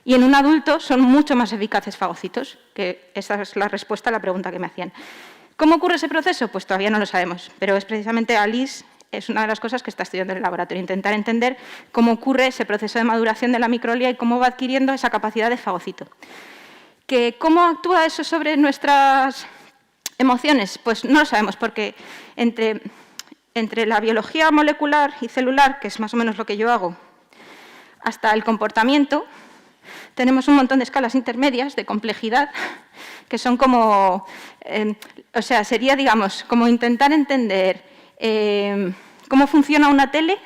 y en un adulto son mucho más eficaces fagocitos, que esa es la respuesta a la pregunta que me hacían. ¿Cómo ocurre ese proceso? Pues todavía no lo sabemos, pero es precisamente Alice, es una de las cosas que está estudiando en el laboratorio, intentar entender cómo ocurre ese proceso de maduración de la microglia y cómo va adquiriendo esa capacidad de fagocito. ¿Cómo actúa eso sobre nuestras emociones? Pues no lo sabemos, porque entre la biología molecular y celular, que es más o menos lo que yo hago, hasta el comportamiento, tenemos un montón de escalas intermedias de complejidad que son como, o sea, sería, digamos, como intentar entender cómo funciona una tele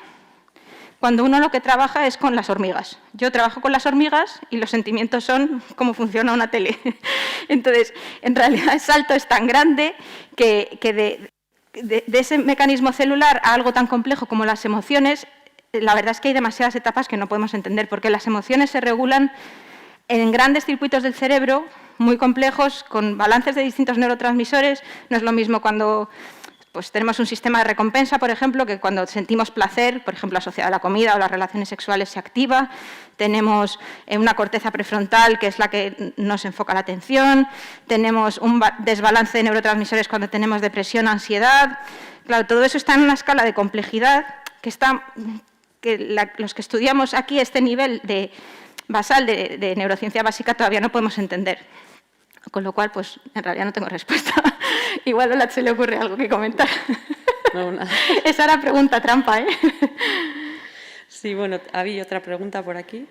cuando uno lo que trabaja es con las hormigas. Yo trabajo con las hormigas y los sentimientos son cómo funciona una tele. Entonces, en realidad el salto es tan grande que de ese mecanismo celular a algo tan complejo como las emociones, la verdad es que hay demasiadas etapas que no podemos entender, porque las emociones se regulan en grandes circuitos del cerebro, muy complejos, con balances de distintos neurotransmisores. No es lo mismo cuando pues, tenemos un sistema de recompensa, por ejemplo, que cuando sentimos placer, por ejemplo, asociado a la comida o las relaciones sexuales, se activa. Tenemos una corteza prefrontal, que es la que nos enfoca la atención. Tenemos un desbalance de neurotransmisores cuando tenemos depresión, ansiedad. Claro, todo eso está en una escala de complejidad los que estudiamos aquí este nivel basal de neurociencia básica todavía no podemos entender. Con lo cual, pues, en realidad no tengo respuesta. Igual a Olat se le ocurre algo que comentar. No, nada. Esa era pregunta trampa, ¿eh? Sí, bueno, había otra pregunta por aquí.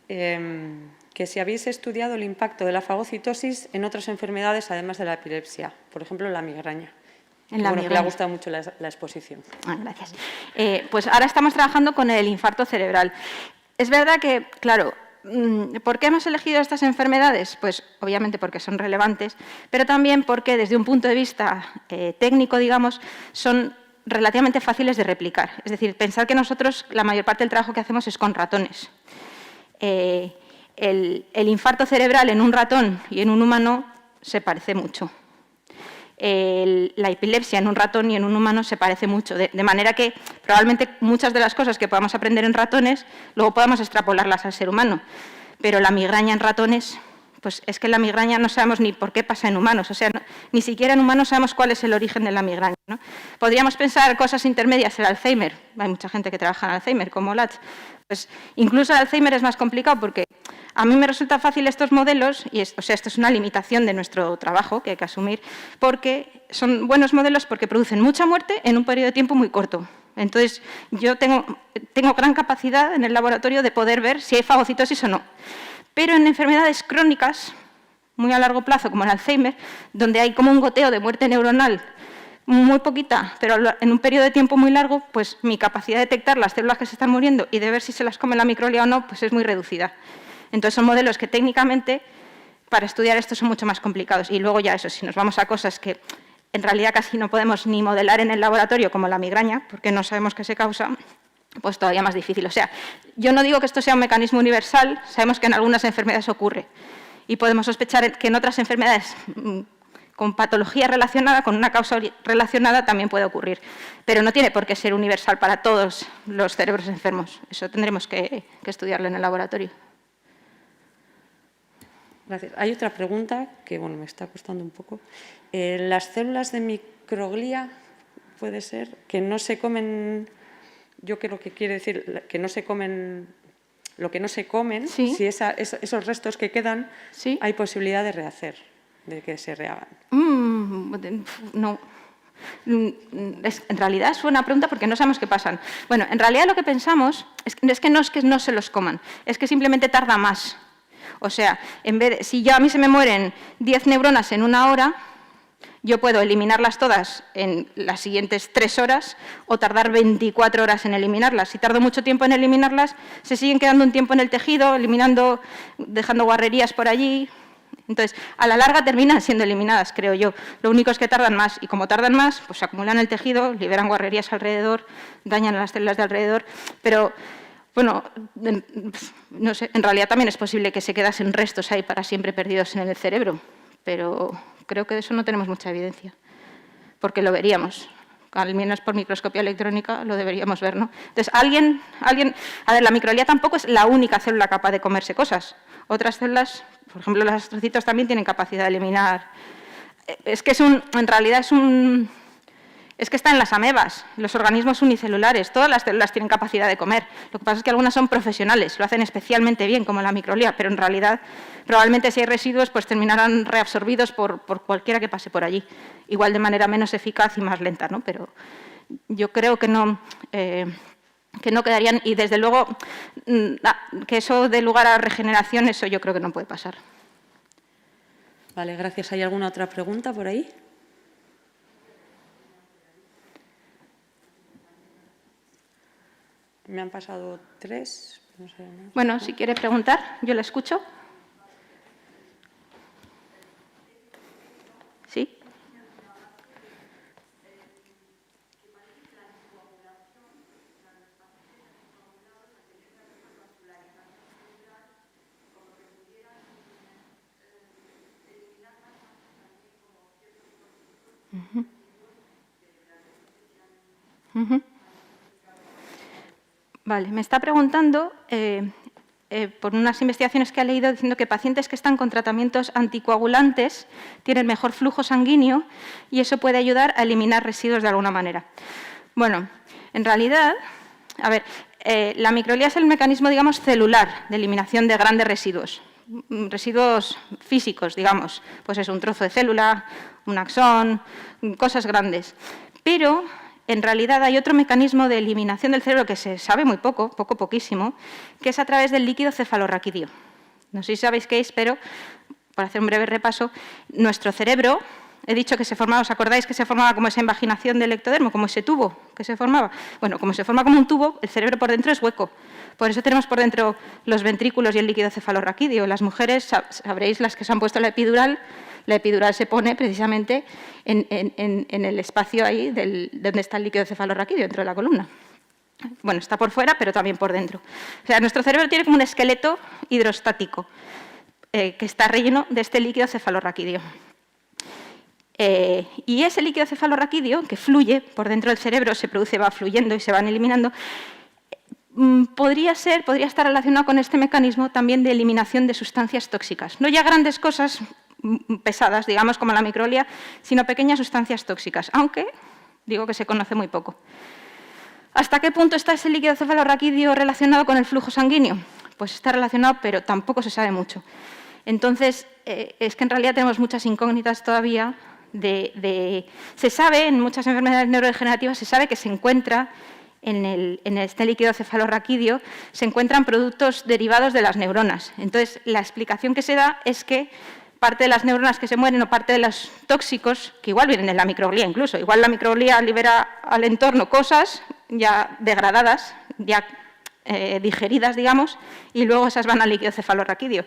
Que si habéis estudiado el impacto de la fagocitosis en otras enfermedades, además de la epilepsia, por ejemplo, la migraña. Que le ha gustado mucho la exposición. Gracias. Pues ahora estamos trabajando con el infarto cerebral. Es verdad que, claro, ¿por qué hemos elegido estas enfermedades? Pues obviamente porque son relevantes, pero también porque desde un punto de vista técnico, digamos, son relativamente fáciles de replicar. Es decir, pensar que nosotros la mayor parte del trabajo que hacemos es con ratones. El infarto cerebral en un ratón y en un humano se parece mucho. La epilepsia en un ratón y en un humano se parece mucho, de manera que probablemente muchas de las cosas que podamos aprender en ratones luego podamos extrapolarlas al ser humano, pero la migraña en ratones, pues es que la migraña no sabemos ni por qué pasa en humanos, o sea, ni siquiera en humanos sabemos cuál es el origen de la migraña, ¿no? Podríamos pensar cosas intermedias, el Alzheimer, hay mucha gente que trabaja en Alzheimer, como Olat, pues incluso el Alzheimer es más complicado porque a mí me resulta fácil estos modelos, y esto es una limitación de nuestro trabajo que hay que asumir, porque son buenos modelos porque producen mucha muerte en un periodo de tiempo muy corto. Entonces, yo tengo gran capacidad en el laboratorio de poder ver si hay fagocitosis o no. Pero en enfermedades crónicas, muy a largo plazo, como el Alzheimer, donde hay como un goteo de muerte neuronal muy poquita, pero en un periodo de tiempo muy largo, pues mi capacidad de detectar las células que se están muriendo y de ver si se las come la microglia o no, pues es muy reducida. Entonces son modelos que técnicamente para estudiar esto son mucho más complicados. Y luego ya eso, si nos vamos a cosas que en realidad casi no podemos ni modelar en el laboratorio, como la migraña, porque no sabemos qué se causa, pues todavía más difícil. O sea, yo no digo que esto sea un mecanismo universal, sabemos que en algunas enfermedades ocurre. Y podemos sospechar que en otras enfermedades con patología relacionada, con una causa relacionada, también puede ocurrir. Pero no tiene por qué ser universal para todos los cerebros enfermos. Eso tendremos que estudiarlo en el laboratorio. Gracias. Hay otra pregunta que bueno, me está costando un poco. Las células de microglia, puede ser, que no se comen, yo creo que quiere decir que no se comen, lo que no se comen, sí. Si esos restos que quedan, sí. Hay posibilidad de rehacer, de que se rehagan. No. En realidad es una pregunta porque no sabemos qué pasan. Bueno, en realidad lo que pensamos es que no se los coman, es que simplemente tarda más. O sea, si a mí se me mueren 10 neuronas en 1 hora, yo puedo eliminarlas todas en las siguientes 3 horas o tardar 24 horas en eliminarlas. Si tardo mucho tiempo en eliminarlas, se siguen quedando un tiempo en el tejido, dejando guarrerías por allí. Entonces, a la larga terminan siendo eliminadas, creo yo. Lo único es que tardan más, y como tardan más, pues se acumulan el tejido, liberan guarrerías alrededor, dañan a las células de alrededor, pero, bueno, no sé, en realidad también es posible que se quedasen restos ahí para siempre perdidos en el cerebro, pero creo que de eso no tenemos mucha evidencia, porque lo veríamos. Al menos por microscopía electrónica lo deberíamos ver, ¿no? Entonces, a ver, la microglía tampoco es la única célula capaz de comerse cosas. Otras células, por ejemplo, los astrocitos también tienen capacidad de eliminar. Es que en realidad es que está en las amebas, los organismos unicelulares, todas las células tienen capacidad de comer. Lo que pasa es que algunas son profesionales, lo hacen especialmente bien, como la microglía, pero en realidad probablemente si hay residuos pues terminarán reabsorbidos por cualquiera que pase por allí, igual de manera menos eficaz y más lenta, ¿no? Pero yo creo que no quedarían, y desde luego que eso dé lugar a regeneración, eso yo creo que no puede pasar. Vale, gracias. ¿Hay alguna otra pregunta por ahí? Me han pasado 3. No sé, ¿no? Bueno, si quiere preguntar, yo la escucho. ¿Sí? Vale, me está preguntando por unas investigaciones que ha leído diciendo que pacientes que están con tratamientos anticoagulantes tienen mejor flujo sanguíneo y eso puede ayudar a eliminar residuos de alguna manera. Bueno, en realidad, a ver, la microglía es el mecanismo, digamos, celular de eliminación de grandes residuos físicos, digamos, pues es un trozo de célula, un axón, cosas grandes. Pero en realidad hay otro mecanismo de eliminación del cerebro que se sabe muy poquísimo, que es a través del líquido cefalorraquídeo. No sé si sabéis qué es, pero, para hacer un breve repaso, nuestro cerebro, he dicho que se formaba, ¿os acordáis que se formaba como esa invaginación del ectodermo, como ese tubo que se formaba? Bueno, como se forma como un tubo, el cerebro por dentro es hueco. Por eso tenemos por dentro los ventrículos y el líquido cefalorraquídeo. Las mujeres, sabréis, las que se han puesto la epidural se pone precisamente en el espacio ahí donde está el líquido cefalorraquídeo, dentro de la columna. Bueno, está por fuera, pero también por dentro. O sea, nuestro cerebro tiene como un esqueleto hidrostático que está relleno de este líquido cefalorraquídeo. Y ese líquido cefalorraquídeo, que fluye por dentro del cerebro, se produce, va fluyendo y se van eliminando, podría estar relacionado con este mecanismo también de eliminación de sustancias tóxicas. No ya grandes cosas pesadas, digamos, como la microglía, sino pequeñas sustancias tóxicas, aunque digo que se conoce muy poco. ¿Hasta qué punto está ese líquido cefalorraquídeo relacionado con el flujo sanguíneo? Pues está relacionado, pero tampoco se sabe mucho. Entonces, es que en realidad tenemos muchas incógnitas todavía. Se sabe, en muchas enfermedades neurodegenerativas, se sabe que se encuentra en este líquido cefalorraquídeo, se encuentran productos derivados de las neuronas. Entonces, la explicación que se da es que parte de las neuronas que se mueren o parte de los tóxicos, que igual vienen en la microglía incluso, igual la microglía libera al entorno cosas ya degradadas, ya digeridas, digamos, y luego esas van al líquido cefalorraquídeo.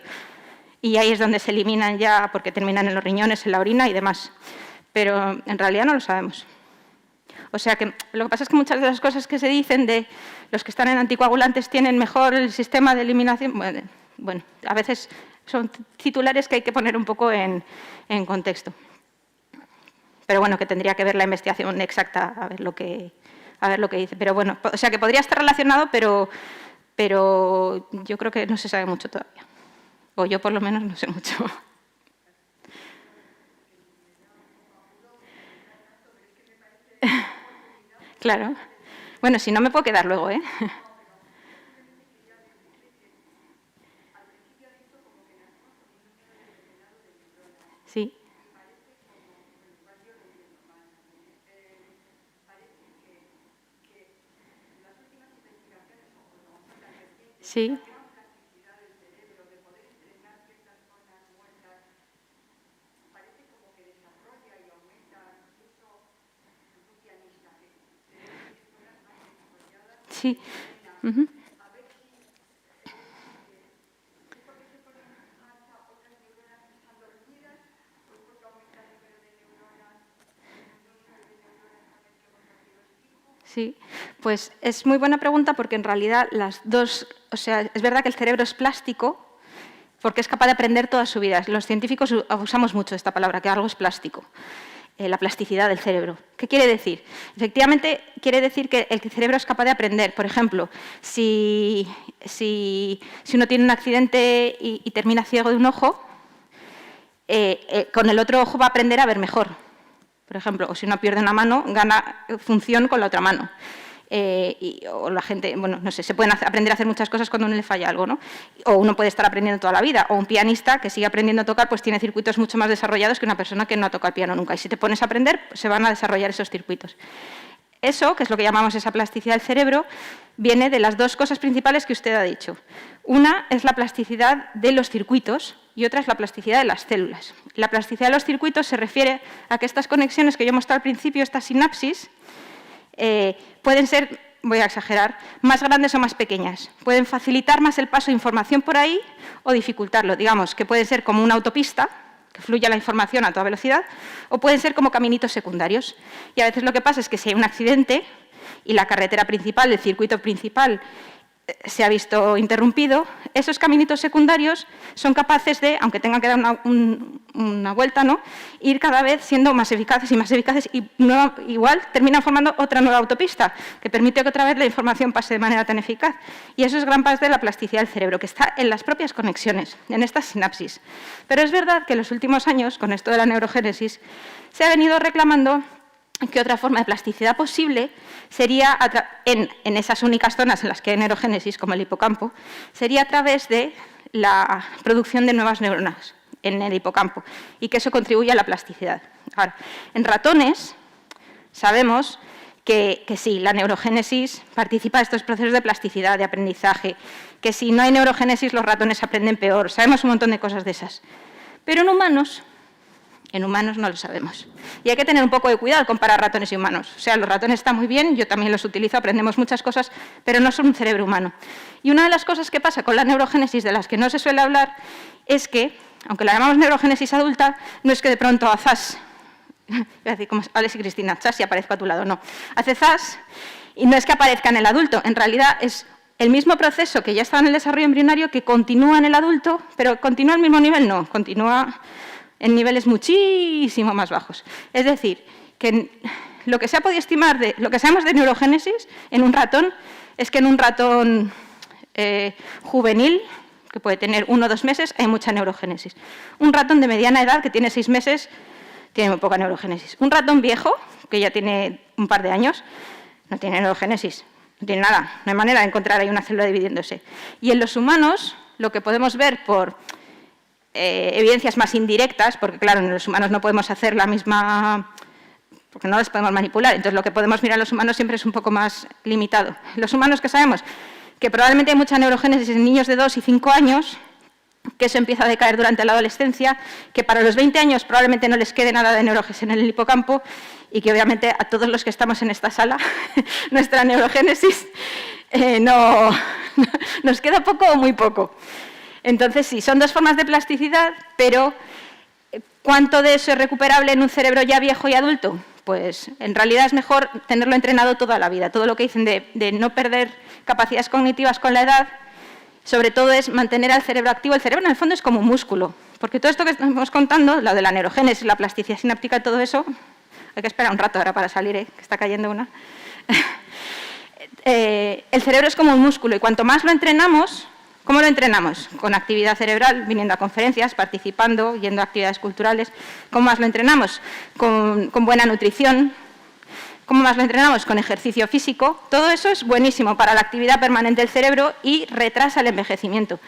Y ahí es donde se eliminan ya, porque terminan en los riñones, en la orina y demás. Pero en realidad no lo sabemos. O sea que lo que pasa es que muchas de las cosas que se dicen de los que están en anticoagulantes tienen mejor el sistema de eliminación, bueno, a veces son titulares que hay que poner un poco en contexto. Pero bueno, que tendría que ver la investigación exacta a ver lo que dice. Pero bueno, o sea que podría estar relacionado, pero yo creo que no se sabe mucho todavía. O yo por lo menos no sé mucho. Claro. Bueno, si no me puedo quedar luego, ¿eh? Sí. Sí. Sí. Uh-huh. Sí, pues es muy buena pregunta porque en realidad las dos, o sea, es verdad que el cerebro es plástico porque es capaz de aprender toda su vida. Los científicos usamos mucho esta palabra, que algo es plástico, la plasticidad del cerebro. ¿Qué quiere decir? Efectivamente, quiere decir que el cerebro es capaz de aprender. Por ejemplo, si uno tiene un accidente y termina ciego de un ojo, con el otro ojo va a aprender a ver mejor. Por ejemplo, o si uno pierde una mano, gana función con la otra mano. O la gente, bueno, no sé, se pueden aprender a hacer muchas cosas cuando a uno le falla algo, ¿no? O uno puede estar aprendiendo toda la vida. O un pianista que sigue aprendiendo a tocar, pues tiene circuitos mucho más desarrollados que una persona que no ha tocado el piano nunca. Y si te pones a aprender, pues se van a desarrollar esos circuitos. Eso, que es lo que llamamos esa plasticidad del cerebro, viene de las dos cosas principales que usted ha dicho. Una es la plasticidad de los circuitos y otra es la plasticidad de las células. La plasticidad de los circuitos se refiere a que estas conexiones que yo he mostrado al principio, estas sinapsis, pueden ser, voy a exagerar, más grandes o más pequeñas. Pueden facilitar más el paso de información por ahí o dificultarlo. Digamos que pueden ser como una autopista, que fluya la información a toda velocidad, o pueden ser como caminitos secundarios. Y a veces lo que pasa es que si hay un accidente y la carretera principal, el circuito principal, se ha visto interrumpido, esos caminitos secundarios son capaces de, aunque tengan que dar una vuelta, ¿no?, ir cada vez siendo más eficaces y igual terminan formando otra nueva autopista que permite que otra vez la información pase de manera tan eficaz. Y eso es gran parte de la plasticidad del cerebro, que está en las propias conexiones, en estas sinapsis. Pero es verdad que en los últimos años, con esto de la neurogénesis, se ha venido reclamando que otra forma de plasticidad posible sería, en esas únicas zonas en las que hay neurogénesis, como el hipocampo, sería a través de la producción de nuevas neuronas en el hipocampo y que eso contribuye a la plasticidad. Ahora, en ratones sabemos que sí, la neurogénesis participa de estos procesos de plasticidad, de aprendizaje, que si no hay neurogénesis los ratones aprenden peor, sabemos un montón de cosas de esas. Pero en humanos no lo sabemos. Y hay que tener un poco de cuidado al comparar ratones y humanos. O sea, los ratones están muy bien, yo también los utilizo, aprendemos muchas cosas, pero no son un cerebro humano. Y una de las cosas que pasa con la neurogénesis, de las que no se suele hablar, es que, aunque la llamamos neurogénesis adulta, no es que de pronto zas, voy a decir como Alex y Cristina, zas y aparezco a tu lado, no. Hace zas y no es que aparezca en el adulto, en realidad es el mismo proceso que ya estaba en el desarrollo embrionario que continúa en el adulto, pero continúa al mismo nivel, no, continúa en niveles muchísimo más bajos. Es decir, que lo que se ha podido estimar de lo que sabemos de neurogénesis en un ratón es que en un ratón juvenil, que puede tener 1 o 2 meses, hay mucha neurogénesis. Un ratón de mediana edad, que tiene 6 meses, tiene muy poca neurogénesis. Un ratón viejo, que ya tiene un par de años, no tiene neurogénesis, no tiene nada, no hay manera de encontrar ahí una célula dividiéndose. Y en los humanos, lo que podemos ver por evidencias más indirectas, porque claro, en los humanos no podemos hacer la misma, porque no los podemos manipular, entonces lo que podemos mirar en los humanos siempre es un poco más limitado. Los humanos, que sabemos que probablemente hay mucha neurogénesis en niños de 2 y 5 años, que eso empieza a decaer durante la adolescencia, que para los 20 años probablemente no les quede nada de neurogénesis en el hipocampo y que obviamente a todos los que estamos en esta sala, nuestra neurogénesis nos queda poco o muy poco. Entonces, sí, son dos formas de plasticidad, pero ¿cuánto de eso es recuperable en un cerebro ya viejo y adulto? Pues en realidad es mejor tenerlo entrenado toda la vida. Todo lo que dicen de no perder capacidades cognitivas con la edad, sobre todo es mantener al cerebro activo. El cerebro en el fondo es como un músculo, porque todo esto que estamos contando, lo de la neurogénesis, la plasticidad sináptica, todo eso, hay que esperar un rato ahora para salir, que está cayendo una. El cerebro es como un músculo y cuanto más lo entrenamos, ¿cómo lo entrenamos? Con actividad cerebral, viniendo a conferencias, participando, yendo a actividades culturales. ¿Cómo más lo entrenamos? Con buena nutrición. ¿Cómo más lo entrenamos? Con ejercicio físico. Todo eso es buenísimo para la actividad permanente del cerebro y retrasa el envejecimiento.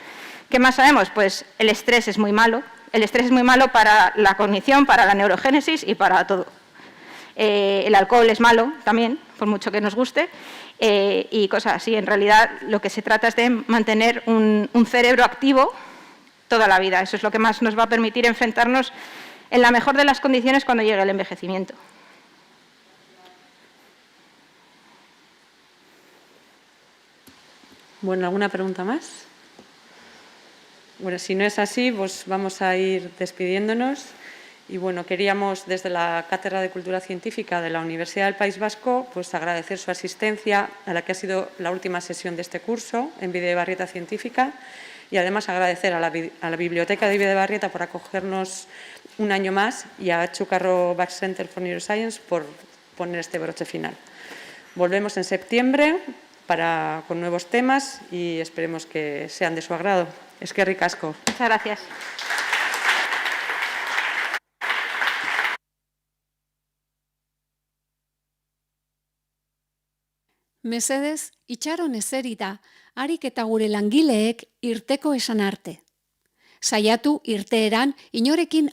¿Qué más sabemos? Pues el estrés es muy malo. El estrés es muy malo para la cognición, para la neurogénesis y para todo. El alcohol es malo también, por mucho que nos guste. Y cosas así. En realidad, lo que se trata es de mantener un cerebro activo toda la vida. Eso es lo que más nos va a permitir enfrentarnos en la mejor de las condiciones cuando llegue el envejecimiento. Bueno, ¿alguna pregunta más? Bueno, si no es así, pues vamos a ir despidiéndonos Y bueno, queríamos desde la Cátedra de Cultura Científica de la Universidad del País Vasco pues agradecer su asistencia a la que ha sido la última sesión de este curso en Bidebarrieta Científica y además agradecer a la Biblioteca de Bidebarrieta por acogernos un año más y a Chucarro Back Center for Neuroscience por poner este broche final. Volvemos en septiembre con nuevos temas y esperemos que sean de su agrado. Eskerrik asko. Muchas gracias. Mesedez, itxaron eserita, harik eta gure langileek irteko esan arte. Saiatu irteeran inorekin